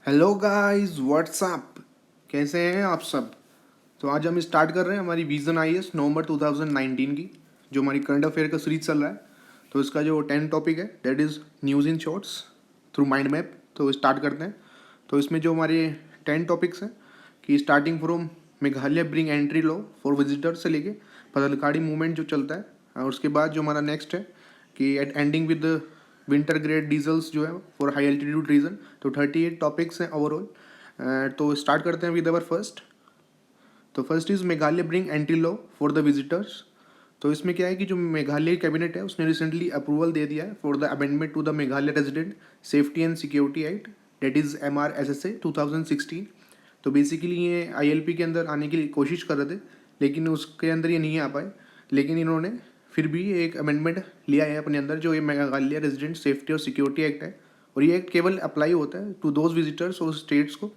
Hello guys what's up. कैसे हैं आप सब। तो आज हम स्टार्ट कर रहे हैं हमारी विजन आईएएस नवंबर 2019 की, जो हमारी करंट अफेयर का सीरीज चल रहा है। तो इसका जो 10 टॉपिक है that is news in shorts through mind map. तो स्टार्ट करते हैं। तो इसमें जो हमारे 10 टॉपिक्स हैं कि starting from Meghalaya bring entry law for visitor से लेके पथलखाड़ी मूवमेंट जो चलता है, और उसके बाद जो हमारा नेक्स्ट है कि at ending with winter grade diesels जो है फॉर हाई एल्टीट्यूड रीजन। तो 38 टॉपिक्स हैं ओवरऑल। तो स्टार्ट करते हैं विद अवर फर्स्ट। तो first is Meghalaya bring anti law for the visitors. तो इसमें क्या है कि जो मेघालय कैबिनेट है उसने रिसेंटली अप्रूवल दे दिया है for the amendment to the Meghalaya resident safety and security act, that is MRSSA 2016। तो बेसिकली ये ILP के अंदर आने की कोशिश कर रहे थे, लेकिन उसके अंदर ये नहीं आ पाए। लेकिन इन्होंने फिर भी एक अमेंडमेंट लिया है अपने अंदर, जो ये मेघालय रेजिडेंट सेफ्टी और सिक्योरिटी एक्ट है। और ये एक्ट केवल अप्लाई होता है टू दोज विजिटर्स और स्टेट्स को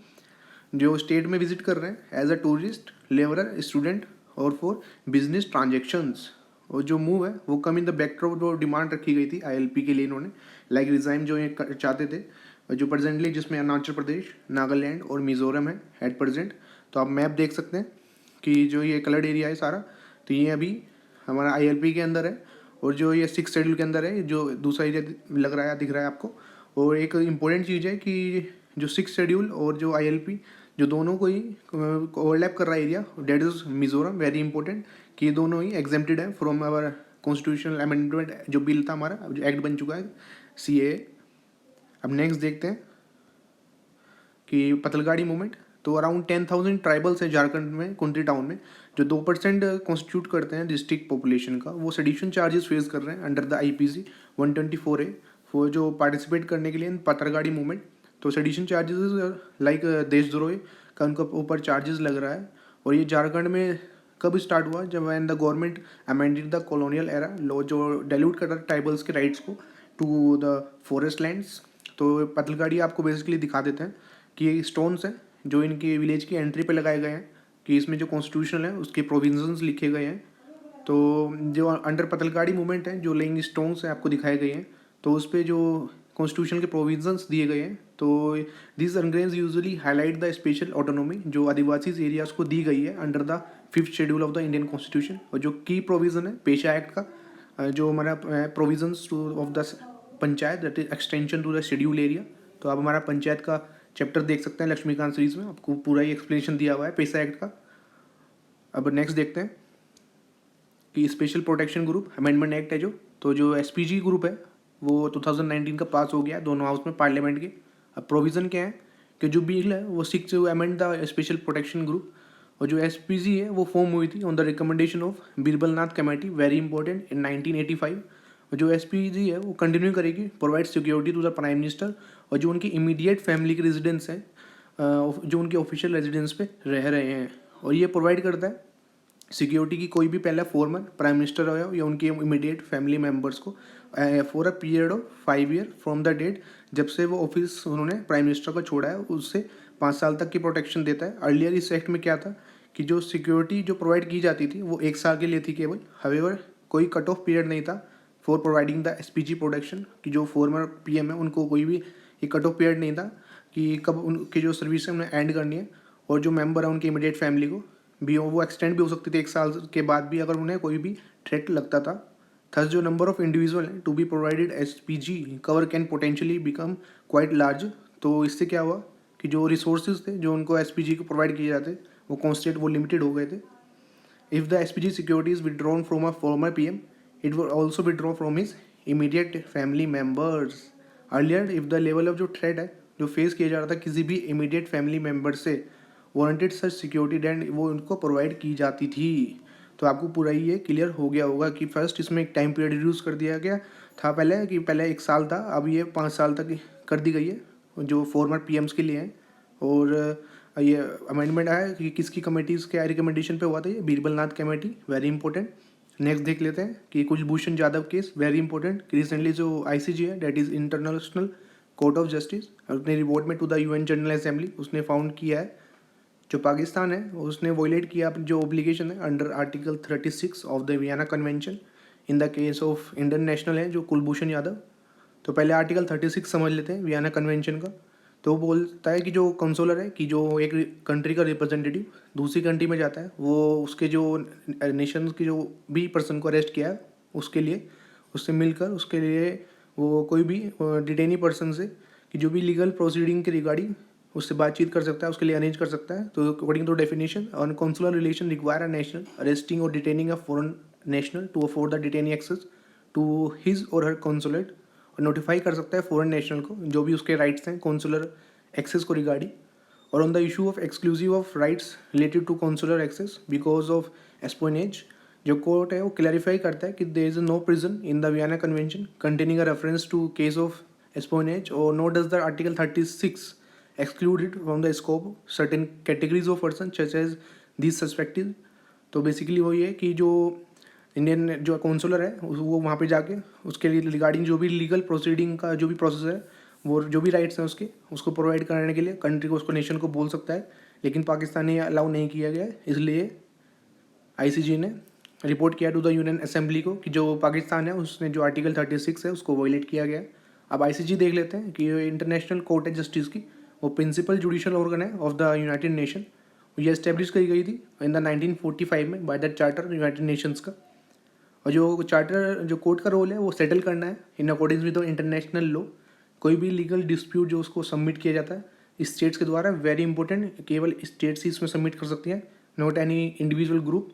जो स्टेट में विजिट कर रहे हैं as a tourist, labourer, student और फॉर बिजनेस ट्रांजेक्शन्स। और जो मूव है वो कम इन द बैकड्रॉप जो डिमांड रखी गई थी ILP के लिए इन्होंने, लाइक रिजाइन जो ये चाहते थे, जो प्रेजेंटली जिसमें अरुणाचल प्रदेश, नागालैंड और मिजोरम है एट प्रेजेंट। तो आप मैप देख सकते हैं कि जो ये कलर्ड एरिया है सारा, तो ये अभी हमारा ILP के अंदर है। और जो ये 6 शेड्यूल के अंदर है, जो दूसरा एरिया लग रहा है दिख रहा है आपको। और एक इम्पोर्टेंट चीज़ है कि जो 6 शेड्यूल और जो ILP जो दोनों को ही ओवरलैप कर रहा है area, that is Mizoram. Very important कि ये दोनों ही एग्जेम्प्टेड है फ्रॉम आवर कॉन्स्टिट्यूशनल अमेंडमेंट जो बिल था हमारा, जो एक्ट बन चुका है CAA। अब नेक्स्ट देखते हैं कि पतलगाड़ी मूवमेंट। तो अराउंड 10,000 ट्राइबल्स है झारखंड में कुंती टाउन में, जो 2% कॉन्स्टिट्यूट करते हैं डिस्ट्रिक्ट पॉपुलेशन का। वो सेडिशन चार्जेस फेस कर रहे हैं under the IPC 124A for जो पार्टिसिपेट करने के लिए इन पतलगाड़ी मूवमेंट। तो सेडिशन चार्जेस लाइक देशद्रोही का उनका ऊपर चार्जेस लग रहा है। और ये झारखंड में कब स्टार्ट हुआ, जब when the government amended the colonial era law जो डाइल्यूट कर रहा है ट्राइबल्स के राइट्स को टू द फॉरेस्ट लैंड्स। तो पतलगाड़ी आपको बेसिकली दिखा देते हैं कि ये स्टोन्स हैं जो इनके विलेज की एंट्री पे लगाए गए हैं, कि इसमें जो कॉन्स्टिट्यूशन है उसके प्रोविजंस लिखे गए हैं। तो जो अंडर पतलगाड़ी मूवमेंट है, जो लेइंग स्टोन्स हैं आपको दिखाए गए हैं, तो उस पर जो कॉन्स्टिट्यूशन के प्रोविजंस दिए गए हैं। तो दिस अंग्रेज usually highlight the special autonomy जो आदिवासी एरियाज को दी गई है under the 5th schedule of the Indian constitution. और जो की प्रोविजन है पेशा एक्ट का, जो हमारा provisions to of the panchayat, that is extension to the schedule area. तो आप हमारा पंचायत का चैप्टर देख सकते हैं लक्ष्मीकांत सीरीज में, आपको पूरा ही एक्सप्लेनेशन दिया हुआ है पेशा एक्ट का। अब नेक्स्ट देखते हैं कि special protection group amendment act है जो SPG ग्रुप है वो 2019 का पास हो गया दोनों हाउस में पार्लियामेंट के। अब प्रोविज़न क्या है कि जो बिल है वो 6 amend the special protection group. और जो SPG है वो फॉर्म हुई थी on the recommendation of Birbal Nath committee, very important, in 1985। और जो SPG है वो कंटिन्यू करेगी provide security to the prime minister और जो उनकी इमीडिएट फैमिली के रेजिडेंस हैं, जो उनके ऑफिशियल रेजिडेंस पे रह रहे हैं। और ये प्रोवाइड करता है सिक्योरिटी की कोई भी पहला फॉर्मर प्राइम मिनिस्टर हो या उनके इमीडिएट फैमिली मेम्बर्स को for a period of 5 year from the date जब से वो ऑफिस उन्होंने प्राइम मिनिस्टर को छोड़ा है, उससे 5 साल तक की प्रोटेक्शन देता है। अर्लियर इस एक्ट में क्या था कि जो सिक्योरिटी जो प्रोवाइड की जाती थी वो 1 साल के लिए थी केवल। हवेवर कोई कट ऑफ पीरियड नहीं था for providing the SPG protection, कि जो फॉर्मर PM है उनको कोई भी एक कट ऑफ पीरियड नहीं था कि कब उनकी जो सर्विस है उन्हें एंड करनी है। और जो मेंबर है उनकी इमीडिएट फैमिली को भी वो एक्सटेंड भी हो सकती थी 1 साल के बाद भी अगर उन्हें कोई भी थ्रेट लगता था। थस जो number of individual to be provided SPG cover can potentially become quite large. तो इससे क्या हुआ कि जो रिसोर्सेज थे जो उनको SPG को प्रोवाइड किए जाते वो कॉन्स्टेंट वो लिमिटेड हो गए थे। If the SPG security is withdrawn from a former PM, it will also withdraw from his immediate family members. Earlier if the level of जो थ्रेट है जो फेस किया जा रहा था किसी भी इमीडिएट फैमिली मेम्बर से, वारंटेड सच सिक्योरिटी डेंड वो उनको प्रोवाइड की जाती थी। तो आपको पूरा ही ये क्लियर हो गया होगा कि फर्स्ट इसमें एक टाइम पीरियड रिड्यूस कर दिया गया था पहले, कि पहले 1 साल था, अब ये 5 साल तक कर दी गई है जो फॉर्मर PMs के लिए हैं। और ये अमेंडमेंट आया कि किसकी कमेटीज़ के रिकमेंडेशन पे हुआ था, ये Birbal Nath committee, very important. Next देख लेते हैं कि Kulbhushan Jadhav case, very important, कि रिसेंटली जो ICJ है that is international court of justice, अपने रिपोर्ट में to the UN general assembly उसने फाउंड किया है जो पाकिस्तान है उसने वॉयलेट किया जो ओब्लिगेशन है under article 36 of the Vienna convention in the case of Indian national है जो कुलभूषण यादव। तो पहले आर्टिकल 36 समझ लेते हैं वियना कन्वेंशन का। तो वो बोलता है कि जो कंसोलर है कि जो एक कंट्री का रिप्रेजेंटेटिव दूसरी कंट्री में जाता है, वो उसके जो नेशन की जो भी पर्सन को अरेस्ट किया है उसके लिए उससे मिलकर उसके लिए वो कोई भी डिटेनी पर्सन से कि जो भी लीगल प्रोसीडिंग के रिगार्डिंग उससे बातचीत कर सकता है, उसके लिए अरेंज कर सकता है। तो according to definition on consular relation require a national arresting or detaining a foreign national to afford the detainee access to his or her consulate, और नोटिफाई कर सकता है फॉरेन नेशनल को जो भी उसके राइट्स हैं कॉन्सुलर एक्सेस को रिगार्डिंग। और on the issue of exclusive of rights related to consular access because of espionage, जो कोर्ट है वो क्लैरिफाई करता है कि there is no provision in the Vienna convention containing a reference to case of espionage और nor does the article 36 excluded from the scope certain categories of person such as these suspected। तो basically वही है कि जो Indian जो councillor है वो वहाँ पे जाके उसके लिए रिगार्डिंग जो भी लीगल प्रोसीडिंग का जो भी प्रोसेस है वो जो भी राइट्स हैं उसके उसको प्रोवाइड करने के लिए कंट्री को उसको नेशन को बोल सकता है। लेकिन पाकिस्तान ने अलाउ नहीं किया गया है, इसलिए आईसीजे ने रिपोर्ट किया टू द यूनियन असेंबली को कि जो पाकिस्तान है उसने जो आर्टिकल 36 है उसको वायलेट किया गया है। अब आईसीजे देख लेते हैं कि इंटरनेशनल कोर्ट है जस्टिस की, वो प्रिंसिपल जुडिशल ऑर्गन है ऑफ द यूनाइटेड नेशन। ये इस्टेब्लिश करी गई थी इन द 1945 में by the charter United Nations का। और जो चार्टर जो कोर्ट का रोल है वो सेटल करना है in according with the international law. कोई भी लीगल डिस्प्यूट जो उसको सबमिट किया जाता है स्टेट्स के द्वारा, वेरी इंपॉर्टेंट, केवल स्टेट्स ही इसमें सबमिट कर सकती हैं, नॉट एनी इंडिविजुअल ग्रुप।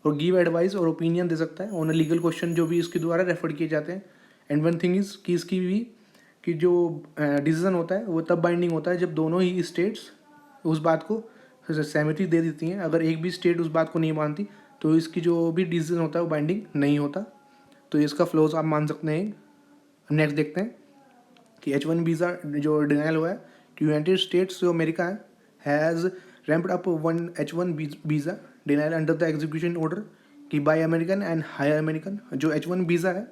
और गिव एडवाइस और ओपिनियन दे सकता है ऑन अ लीगल क्वेश्चन जो भी इसके द्वारा रेफर किए जाते हैं। एंड वन थिंग इज़ कि इसकी भी कि जो डिसीजन होता है वो तब बाइंडिंग होता है जब दोनों ही स्टेट्स उस बात को सहमति दे देती हैं। अगर एक भी स्टेट उस बात को नहीं मानती तो इसकी जो भी डिसीजन होता है वो बाइंडिंग नहीं होता। तो इसका फ्लॉज आप मान सकते हैं। नेक्स्ट देखते हैं कि H1 वीज़ा जो डिनाइल हुआ है कि यूनाइटेड स्टेट्स जो अमेरिका है has ramped up one H1 visa denial under the execution order कि buy American and hire American. जो H1 वीज़ा है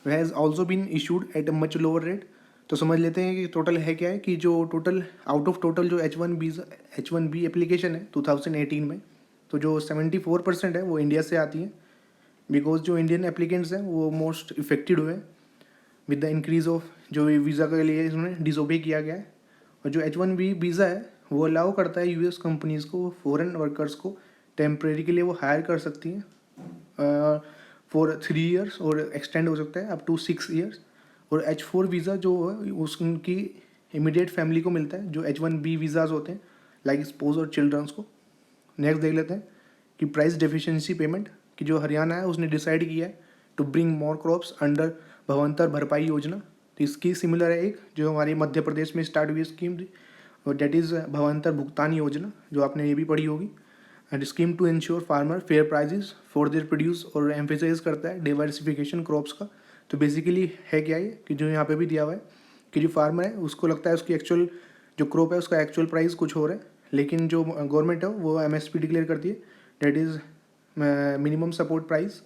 has also been issued at a much lower rate. तो समझ लेते हैं कि टोटल है क्या है कि जो टोटल आउट ऑफ टोटल जो H1B एप्लीकेशन है 2018 में, तो जो 74% है वो इंडिया से आती है बिकॉज जो इंडियन एप्लीकेंट्स हैं वो मोस्ट इफेक्टेड हुए विद द इंक्रीज ऑफ जो वीज़ा के लिए इन्होंने डिसोबे किया गया है। और जो H1B वीज़ा है वो अलाउ करता है यूएस कंपनीज़ को फॉरेन वर्कर्स को टेम्प्रेरी के लिए वो हायर कर सकती हैं फॉर 3 ईयर्स और एक्सटेंड हो सकता है अप टू 6 ईयर्स। और H4 वीज़ा जो है उसकी इमीडिएट फैमिली को मिलता है जो H1B वीज़ाज होते हैं लाइक स्पोज और चिल्ड्रंस को। नेक्स्ट देख लेते हैं कि प्राइस डेफिशिएंसी पेमेंट कि जो हरियाणा है उसने डिसाइड किया है to bring more crops under Bhavantar Bharpai Yojana. तो इसकी सिमिलर है एक जो हमारे मध्य प्रदेश में स्टार्ट हुई स्कीम थी और डेट इज़ भवंतर भुगतान योजना, जो आपने ये भी पढ़ी होगी। And scheme to ensure farmer fair prices for their produce और एम्फेसाइज करता है डाइवर्सिफिकेशन क्रॉप्स का। तो बेसिकली है क्या ये कि जो यहाँ पे भी दिया हुआ है कि जो फार्मर है उसको लगता है उसकी एक्चुअल जो क्रॉप है उसका एक्चुअल प्राइस कुछ और है, लेकिन जो गवर्नमेंट है वो MSP डिक्लेयर करती है that is minimum support price.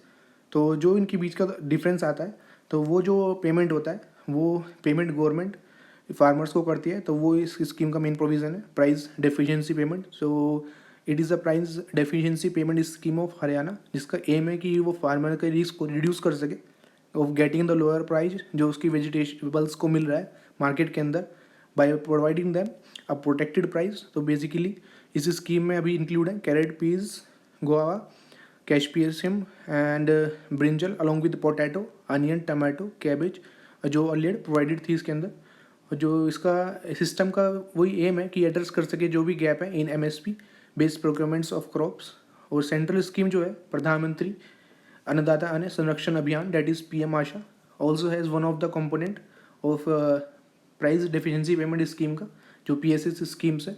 तो जो इनके बीच का डिफरेंस आता है तो वो जो पेमेंट होता है वो पेमेंट गवर्नमेंट फार्मर्स को करती है। तो वो इस स्कीम का मेन प्रोविज़न है price deficiency payment. So it is a price deficiency payment scheme of Haryana, जिसका एम है कि वो फार्मर के रिस्क को रिड्यूस कर सके of getting the lower price जो उसकी वेजिटेबल्स को मिल रहा है मार्केट के अंदर by providing them a protected price. तो बेसिकली इस स्कीम में अभी इंक्लूड है carrot, peas, guava, capsicum and brinjal along with potato, onion, tomato, cabbage जो अर्लियर प्रोवाइडेड थी इसके अंदर। और जो इसका सिस्टम का वही एम है कि एड्रेस कर सके जो भी गैप है इन MSP based procurements of crops. और सेंट्रल स्कीम जो है प्रधानमंत्री अन्नदाता अन्न संरक्षण अभियान that is PM Asha also has one of the component of price deficiency payment scheme का जो PSS स्कीम्स है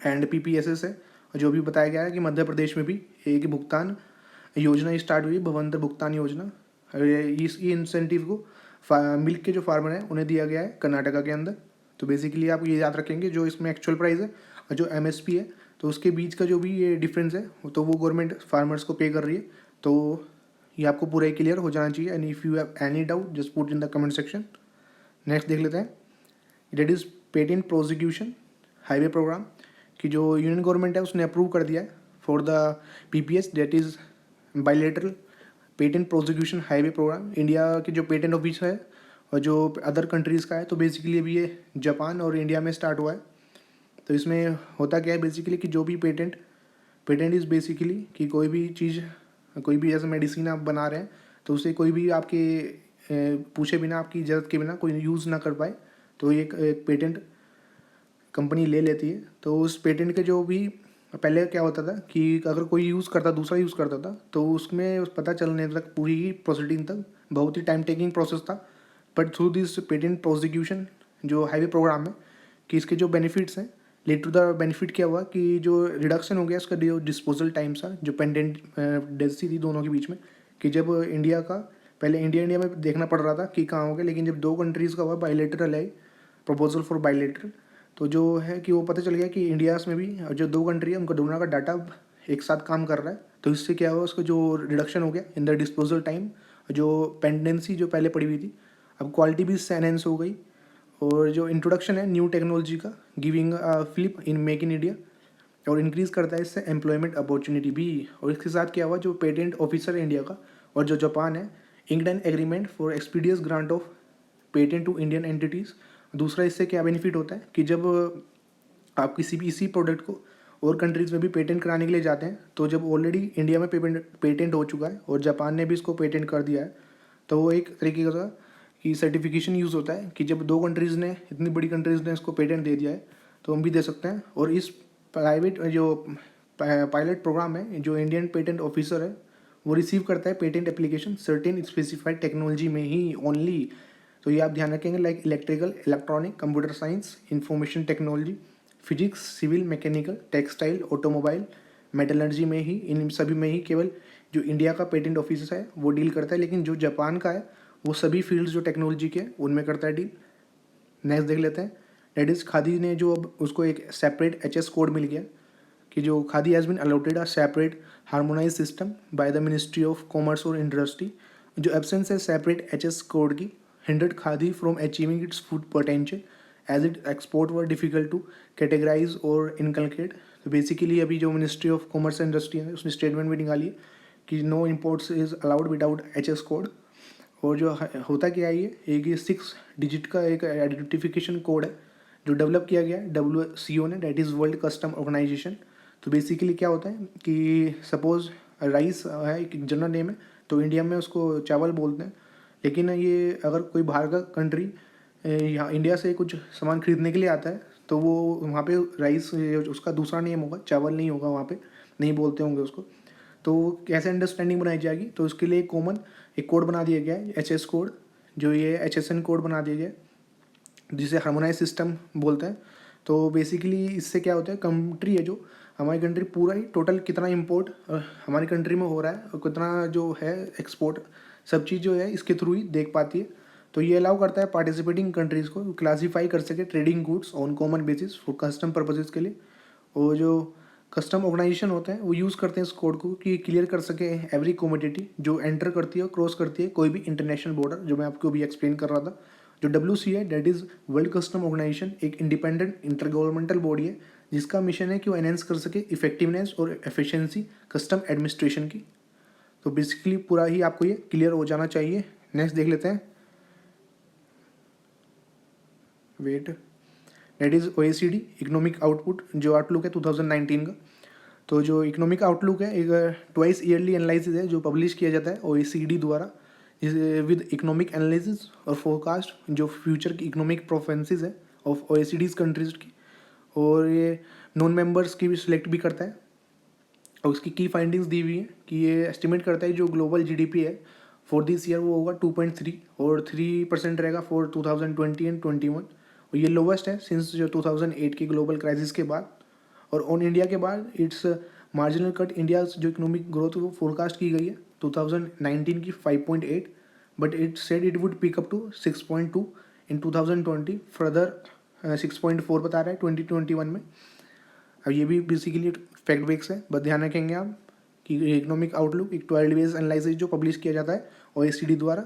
एंड PPSS है। और जो भी बताया गया है कि मध्य प्रदेश में भी एक भुगतान योजना स्टार्ट हुई भवंतर भुगतान योजना। इस इंसेंटिव को मिल्क के जो फार्मर हैं उन्हें दिया गया है कर्नाटका के अंदर। तो बेसिकली आप ये याद रखेंगे जो इसमें एक्चुअल प्राइस है और जो MSP है तो उसके बीच का जो भी ये डिफरेंस है तो वो गवर्नमेंट फार्मर्स को पे कर रही है। तो ये आपको पूरा क्लियर हो जाना चाहिए। And if you have any doubt just put in the comment section. Next देख लेते हैं that is patent prosecution highway programme कि जो यूनियन गवर्नमेंट है उसने अप्रूव कर दिया है for the PPS that is bilateral patent prosecution highway programme. India के जो पेटेंट ऑफिस है और जो अदर कंट्रीज़ का है तो बेसिकली अभी ये जापान और इंडिया में स्टार्ट हुआ है। तो इसमें होता क्या है बेसिकली कि जो भी पेटेंट इज़ बेसिकली कि कोई भी चीज़, कोई भी जैसे मेडिसिन आप बना रहे हैं तो उसे कोई भी आपके पूछे बिना, आपकी इजाज़त के बिना कोई यूज़ ना कर पाए, तो ये एक पेटेंट कंपनी ले लेती है। तो उस पेटेंट के जो भी पहले क्या होता था कि अगर कोई यूज़ करता, दूसरा यूज़ करता था, तो उसमें पता चलने तक पूरी ही प्रोसीडिंग तक बहुत ही टाइम टेकिंग प्रोसेस था। But through this patent prosecution जो हाईवे प्रोग्राम है, कि इसके जो बेनिफिट्स हैं, लीड टू द बेनिफिट क्या हुआ कि जो रिडक्शन हो गया इसका जो डिस्पोजल टाइम था, जो पेंडेंट डेंसिटी थी दोनों के बीच में, कि जब इंडिया का पहले इंडिया में देखना पड़ रहा था कि कहाँ हो गया, लेकिन जब दो कंट्रीज़ का हुआ बायलेटरल है, प्रपोजल फॉर बायलेटरल, तो जो है कि वो पता चल गया कि इंडियाज़ में भी जो दो कंट्री है उनका दोनों का डाटा एक साथ काम कर रहा है। तो इससे क्या हुआ, उसका जो रिडक्शन हो गया इन द डिस्पोजल टाइम, जो पेंडेंसी जो पहले पड़ी हुई थी, अब क्वालिटी भी इससे एनहेंस हो गई। और जो इंट्रोडक्शन है न्यू टेक्नोलॉजी का, giving flip in make in India, और इंक्रीज़ करता है इससे एम्प्लॉयमेंट अपॉर्चुनिटी भी। और इसके साथ क्या हुआ, जो पेटेंट ऑफिसर है इंडिया का और जो जापान है, inked an agreement for expeditious grant of patent to Indian entities. दूसरा इससे क्या बेनिफिट होता है कि जब आप किसी भी इसी प्रोडक्ट को और कंट्रीज़ में भी पेटेंट कराने के लिए जाते हैं, तो जब ऑलरेडी इंडिया में पेटेंट हो चुका है और जापान ने भी इसको पेटेंट कर दिया है, तो वो एक तरीके का कि सर्टिफिकेशन यूज़ होता है कि जब दो कंट्रीज़ ने, इतनी बड़ी कंट्रीज़ ने इसको पेटेंट दे दिया है, तो हम भी दे सकते हैं। और इस प्राइवेट जो पायलट प्रोग्राम है, जो इंडियन पेटेंट ऑफिसर है वो रिसीव करता है patent application certain specified technology में ही ओनली। तो ये आप ध्यान रखेंगे, like electrical, electronic, computer science, information technology, physics, civil, mechanical, textile, automobile, metallurgy में ही, इन सभी में ही केवल जो इंडिया का पेटेंट ऑफिस है वो डील करता है। लेकिन जो जापान का है वो सभी फील्ड्स जो टेक्नोलॉजी के हैं उनमें करता है डील। नेक्स्ट देख लेते हैं, डेट इज़ खादी ने जो अब उसको एक सेपरेट HS कोड मिल गया कि जो khadi has been allotted a separate harmonise system by the ministry of commerce और इंडस्ट्री। जो एब्सेंस है सेपरेट HS कोड की hindered khadi from achieving its food potential as it export were difficult to categorise और inculcate. तो basically अभी जो ministry of commerce and industry है उसने स्टेटमेंट भी निकाली है कि no imports is allowed without HS code. और जो होता क्या है, ये 6 डिजिट का एक आइडेंटिफिकेशन कोड है जो डेवलप किया गया है WCO ने, that is world custom organisation. तो बेसिकली क्या होता है कि सपोज राइस है एक जनरल नेम है, तो इंडिया में उसको चावल बोलते हैं, लेकिन ये अगर कोई बाहर का कंट्री यहाँ इंडिया से कुछ सामान खरीदने के लिए आता है तो वो वहाँ पे राइस उसका दूसरा नेम होगा, चावल नहीं होगा, वहाँ पे नहीं बोलते होंगे उसको। तो कैसे अंडरस्टैंडिंग बनाई जाएगी, तो उसके लिए कॉमन एक कोड बना दिया गया है HS कोड, जो ये HSN कोड बना दिया गया है जिसे हार्मोनाइज सिस्टम बोलते हैं। तो बेसिकली इससे क्या होता है, कंट्री है जो हमारी कंट्री पूरा ही टोटल कितना इम्पोर्ट हमारी कंट्री में हो रहा है और कितना जो है एक्सपोर्ट, सब चीज़ जो है इसके थ्रू ही देख पाती है। तो ये अलाउ करता है पार्टिसिपेटिंग कंट्रीज़ को क्लासीफाई कर सके trading goods on common basis for custom purposes के लिए। और जो कस्टम ऑर्गेनाइजेशन होते हैं वो यूज़ करते हैं इस कोड को कि क्लियर कर सके एवरी कमोडिटी जो एंटर करती है और क्रॉस करती है कोई भी इंटरनेशनल बॉर्डर, जो मैं आपको भी एक्सप्लेन कर रहा था। जो WC है, that is world custom organisation, एक इंडिपेंडेंट इंटर गवर्नमेंटल बॉडी है जिसका मिशन है कि वो एनहेंस कर सके इफेक्टिवनेस और एफिशिएंसी कस्टम एडमिनिस्ट्रेशन की। तो बेसिकली पूरा ही आपको ये क्लियर हो जाना चाहिए। नेक्स्ट देख लेते हैं, wait, that is OECD economic output, जो आउटलुक है 2019 का। तो जो इकोनॉमिक आउटलुक है एक ट्वाइस ईयरली एनालिसिस है जो पब्लिश किया जाता है OECD द्वारा, विद इकोनॉमिक एनालिसिस और फोरकास्ट जो फ्यूचर की इकोनॉमिक प्रोफेंसेस है ऑफ OECD's कंट्रीज की। और ये नॉन मेंबर्स की भी सिलेक्ट भी करता है और उसकी की फाइंडिंग्स दी हुई है कि ये एस्टिमेट करता है जो ग्लोबल GDP है फॉर दिस ईयर वो होगा 2.3 और 3% रहेगा फॉर 2020 एंड 21। और ये लोवेस्ट है सिंस जो 2008 की ग्लोबल क्राइसिस के बाद। और ऑन इंडिया के बाद इट्स मार्जिनल कट, इंडिया जो इकोनॉमिक ग्रोथ वो फोरकास्ट की गई है 2019 की 5.8, but it said it would pick up to 6.2 in 2020, further 6.4 बता रहा है 2021 में। अब ये भी बेसिकली फैक्ट बेस है, बस ध्यान रखेंगे आप कि इकोनॉमिक आउटलुक एक 12 डेज एनालिसिस जो पब्लिश किया जाता है OECD द्वारा।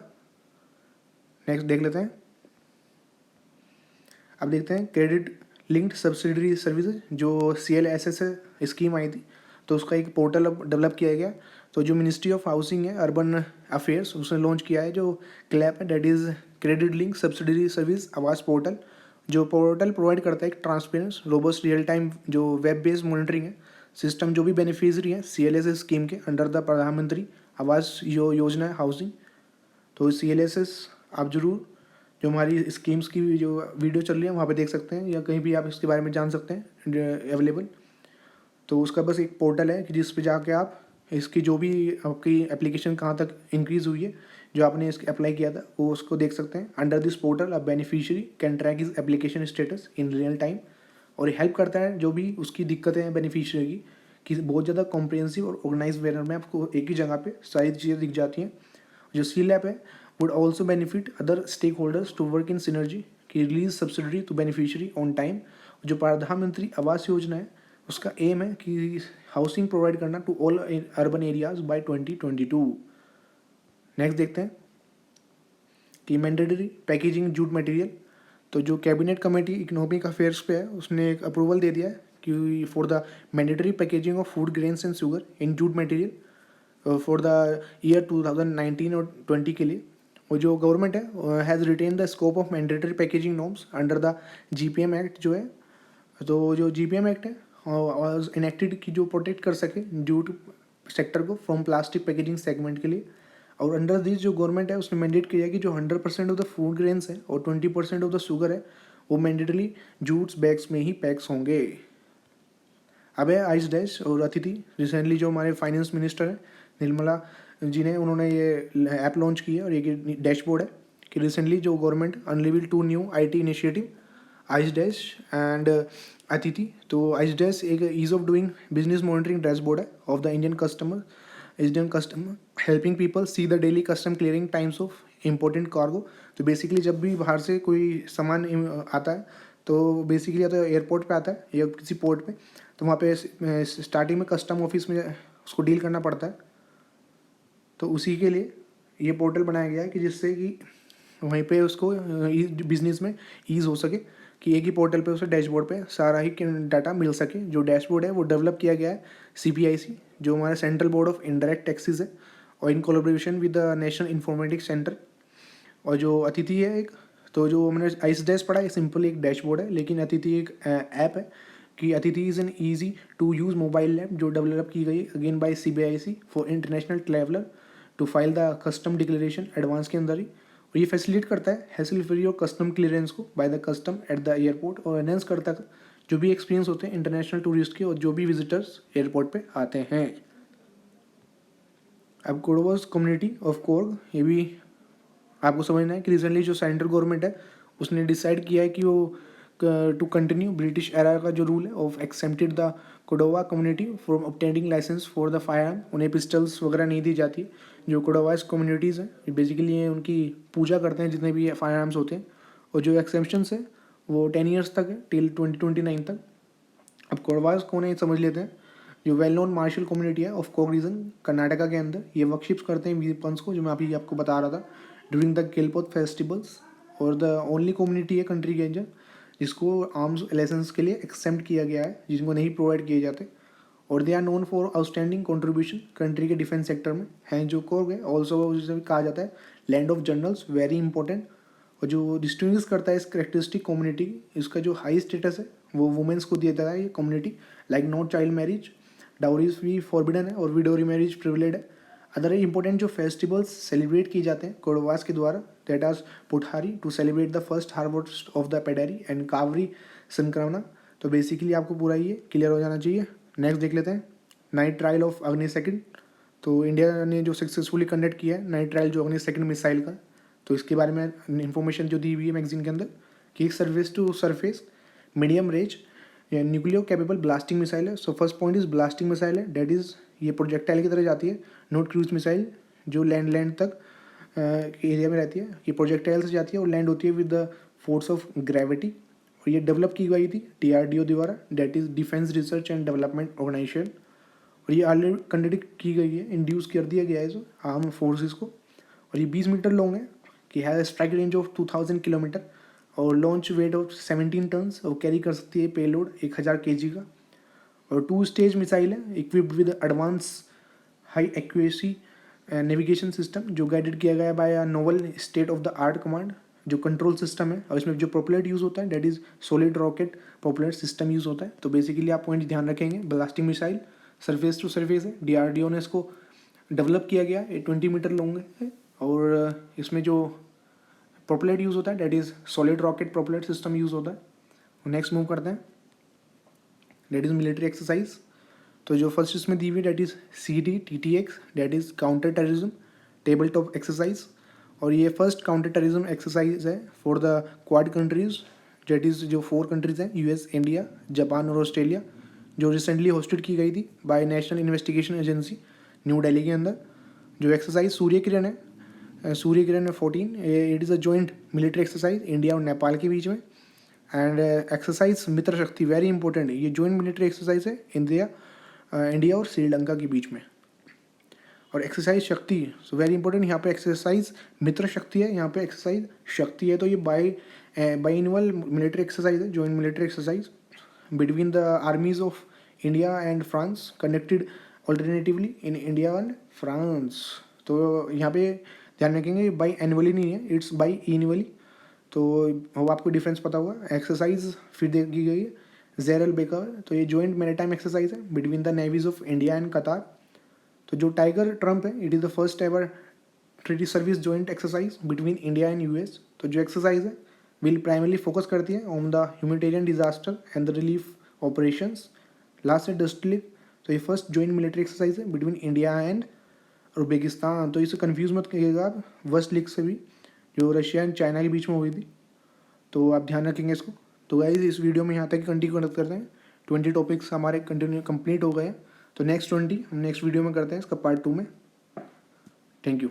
नेक्स्ट देख लेते हैं, अब देखते हैं क्रेडिट लिंक्ड सब्सिडरी सर्विसेज जो CLSS स्कीम आई थी, तो उसका एक पोर्टल अब डेवलप किया गया। तो जो मिनिस्ट्री ऑफ हाउसिंग है अर्बन अफेयर्स उसने लॉन्च किया है जो क्लैप है, that is credit link subsidiary service आवास पोर्टल, जो पोर्टल प्रोवाइड करता है एक ट्रांसपेरेंस रोबस्ट रियल टाइम जो वेब बेस्ड मॉनिटरिंग है सिस्टम जो भी बेनिफिशरी है CLSS स्कीम के अंडर द प्रधानमंत्री आवास योजना है हाउसिंग। तो CLSS आप जरूर जो हमारी स्कीम्स की जो वीडियो चल रही है वहाँ पे देख सकते हैं, या कहीं भी आप इसके बारे में जान सकते हैं अवेलेबल। तो उसका बस एक पोर्टल है कि जिस पे जाके आप इसकी जो भी आपकी एप्लीकेशन कहाँ तक इंक्रीज़ हुई है, जो आपने इसके अप्लाई किया था, वो उसको देख सकते हैं। Under this portal a beneficiary can track his application status in real time, और हेल्प करता है जो भी उसकी दिक्कतें हैं बेनिफिशियरी की, कि बहुत ज़्यादा कॉम्प्रिहेंसिव और ऑर्गेनाइज मैनर में आपको एक ही जगह पे सारी चीज़ें दिख जाती हैं। जो CLAP है would also benefit other stakeholders to work in synergy कि release subsidiary to beneficiary on time. जो प्रधानमंत्री आवास योजना है उसका एम है कि हाउसिंग प्रोवाइड करना to all urban areas by 2022। Next देखते हैं कि मैंडेटरी पैकेजिंग जूट मटेरियल। तो जो कैबिनेट कमेटी इकोनॉमिक अफेयर्स पे है उसने एक अप्रूवल दे दिया है कि for the mandatory packaging of food grains and sugar in jute material for the year 2019 और 20 के लिए। और जो गवर्नमेंट है has retain the scope of mandatory packaging norms under the GPM act जो है। तो जो GPM एक्ट है इनेक्टेड की जो प्रोटेक्ट कर सके जूट सेक्टर को फ्रॉम प्लास्टिक पैकेजिंग सेगमेंट के लिए। और अंडर दिस जो गवर्नमेंट है उसने मैंडेट किया कि जो 100% ऑफ द फूड ग्रेन्स है और 20% ऑफ द शुगर है वो मैंडेटली जूट्स बैग्स में ही पैक्स होंगे। अब है आइस डैश और अतिथि। रिसेंटली जो हमारे फाइनेंस मिनिस्टर हैं निर्मला जी ने उन्होंने ये ऐप लॉन्च की है, और ये डैशबोर्ड है कि रिसेंटली जो government unveiled 2 new IT initiative ice dash and Atithi. तो आइस डैश एक ease of doing business monitoring dashboard है of the Indian customer helping people see the daily custom clearing times of important cargo. तो basically जब भी बाहर से कोई सामान आता है तो बेसिकली या तो एयरपोर्ट पे आता है या किसी पोर्ट पे, तो वहाँ पे स्टार्टिंग में कस्टम ऑफिस में उसको डील करना पड़ता है। तो उसी के लिए ये पोर्टल बनाया गया है कि जिससे कि वहीं पे उसको बिजनेस में ईज़ हो सके कि एक ही पोर्टल पे उसे डैशबोर्ड पे सारा ही डाटा मिल सके। जो डैशबोर्ड है वो डेवलप किया गया है CPIC जो हमारा central board of indirect taxes है, और in collaboration with the national informatics centre. और जो अतिथि है एक, तो जो हमने आइस डैश पढ़ा है सिंपल एक डैशबोर्ड है, लेकिन अतिथि एक ऐप है कि Atithi is an easy to use mobile app जो डेवलप की गई again by CBIC for international traveller to file the custom declaration advance के अंदर ही। और ये फैसिलिटेट करता है हैसल फ्री और कस्टम क्लियरेंस को by the custom at the airport, और एनहेंस करता है जो भी एक्सपीरियंस होते हैं इंटरनेशनल टूरिस्ट के और जो भी विजिटर्स एयरपोर्ट पे आते हैं। अब कोडवर्स कम्युनिटी ऑफ कोर्ग, ये भी आपको समझना है कि रिसेंटली जो सेंट्रल गवर्नमेंट है उसने डिसाइड किया है कि वो टू कंटिन्यू ब्रिटिश एरा का जो रूल है of excepted the Kodava community from obtaining licence for the firearm. उन्हें पिस्टल्स वगैरह नहीं दी जाती। जो कोडोवास कम्युनिटीज़ हैं बेसिकली ये उनकी पूजा करते हैं जितने भी फायर आर्म्स होते हैं, और जो एक्सेप्शंस है वो 10 ईयर्स तक है टिल 2029 तक। अब कोडवास कौन है समझ लेते हैं। जो वेल नोन मार्शल कम्युनिटी है ऑफ कोग रीजन कर्नाटका के अंदर, ये वर्कशिप्स करते हैं वीरपंस को, जो मैं अभी आपको बता रहा था ड्यूरिंग द गेलपोत फेस्टिवल्स। और द ओनली कम्युनिटी है कंट्री के अंदर जिसको आर्म्स लाइसेंस के लिए एक्सेप्ट किया गया है, जिनको नहीं प्रोवाइड किए जाते। और they are known for outstanding contribution country के डिफेंस सेक्टर में हैं। जो कोर्ग है ऑल्सो जिसे भी कहा जाता है land of generals, very important. और जो डिस्टिंग्विश करता है इस करेक्टरिस्टिक कम्युनिटी, इसका जो हाई स्टेटस है वो वुमेंस को दिया जाता है ये community, like no child marriage, dowries भी फॉरबिडन है और विडो मैरिज प्रिविलेड है। अदर इंपॉर्टेंट जो फेस्टिवल्स सेलिब्रेट किए जाते हैं कोडवास के द्वारा, दैट आज Puttari to celebrate the first harvest of the paddy and Kaveri Sankramana. तो बेसिकली आपको पूरा ये क्लियर हो जाना चाहिए। नेक्स्ट देख लेते हैं नाइट ट्रायल ऑफ अग्नि सेकंड। तो इंडिया ने जो सक्सेसफुली कंडक्ट किया है नाइट ट्रायल जो अग्नि सेकंड मिसाइल का, तो इसके बारे में इन्फॉर्मेशन जो दी हुई है मैगजीन के अंदर कि एक service to surface medium range nuclear capable ballistic missile है। So first point is ballistic missile है, डेट इज़ ये प्रोजेक्टाइल की तरह जाती है, नॉट क्रूज मिसाइल जो लैंड तक एरिया में रहती है। ये प्रोजेक्टाइल से जाती है और लैंड होती है with the force of gravity. और ये डेवलप की गई थी DRDO द्वारा, that is defence research and development organisation. और ये ऑलरेडी कंडक्ट की गई है, इंड्यूस कर दिया गया है इस आर्म फोर्सेस को। और ये 20 मीटर लॉन्ग है कि has strike range of 2000 kilometre और लॉन्च वेट ऑफ 17 टन्स और कैरी कर सकती है पेलोड 1000 kg का। और 2 स्टेज मिसाइल है equipped with advance high accuracy navigation system जो गाइडेड किया गया by novel state of the art command जो कंट्रोल सिस्टम है, और इसमें जो प्रोपेलर यूज़ होता है that is solid rocket propeller system use होता है। तो बेसिकली आप पॉइंट ध्यान रखेंगे, blasting missile surface to surface है, DRDO ने इसको डेवलप किया गया, ये 20 मीटर लॉन्ग है, और इसमें जो प्रोपेलर यूज़ होता है that is solid rocket propeller system use होता है। नेक्स्ट मूव करते हैं, डेट इज़ मिलिट्री एक्सरसाइज। तो जो फर्स्ट इसमें दी हुई that is CTTX, that is counter terrorism table top exercise, और ये फर्स्ट काउंटर टेररिज्म एक्सरसाइज है for the quad countries, that is जो 4 कंट्रीज़ हैं US, इंडिया, जापान और ऑस्ट्रेलिया, जो रिसेंटली होस्टेड की गई थी by national investigation agency New Delhi के अंदर। जो एक्सरसाइज सूर्य किरण है, Surya Kiran 14, it is a joint military exercise India और नेपाल के बीच में। एंड एक्सरसाइज मित्र शक्ति वेरी इंपॉर्टेंट है, ये जॉइंट मिलिट्री एक्सरसाइज है इंडिया और श्रीलंका के बीच में। और एक्सरसाइज शक्ति, सो वेरी इंपॉर्टेंट, यहाँ पे एक्सरसाइज मित्र शक्ति है, यहाँ पे एक्सरसाइज शक्ति है। तो ये बाइनवल मिलिट्री एक्सरसाइज है, joint military exercise between the armies of India and France conducted alternatively in India and France. तो यहाँ पे ध्यान रखेंगे बाई एनुअली नहीं है, इट्स बाई एनुअली। तो वो आपको डिफरेंस पता होगा। एक्सरसाइज फिर देखी गई है जेरल बेकर, तो ये जॉइंट मैरीटाइम एक्सरसाइज है between the navies of India and Qatar. तो जो टाइगर ट्रम्प है, it is the first ever treaty service joint exercise between India and US। तो जो एक्सरसाइज है विल प्राइमरली फोकस करती है on the humanitarian disaster and the relief operations. Last है dust league, तो ये फर्स्ट जॉइंट मिलिट्री एक्सरसाइज है between India and Uzbekistan. तो इसे कंफ्यूज मत करिएगा आप वेस्ट लीग से भी, जो रशिया एंड चाइना के बीच में हुई थी। तो आप ध्यान रखेंगे इसको। तो गाइज इस वीडियो में यहाँ तक कंटिन्यू करते हैं, 20 टॉपिक्स हमारे कंटिन्यू कंप्लीट हो गए हैं। तो नेक्स्ट 20 हम नेक्स्ट वीडियो में करते हैं इसका पार्ट 2 में। Thank you.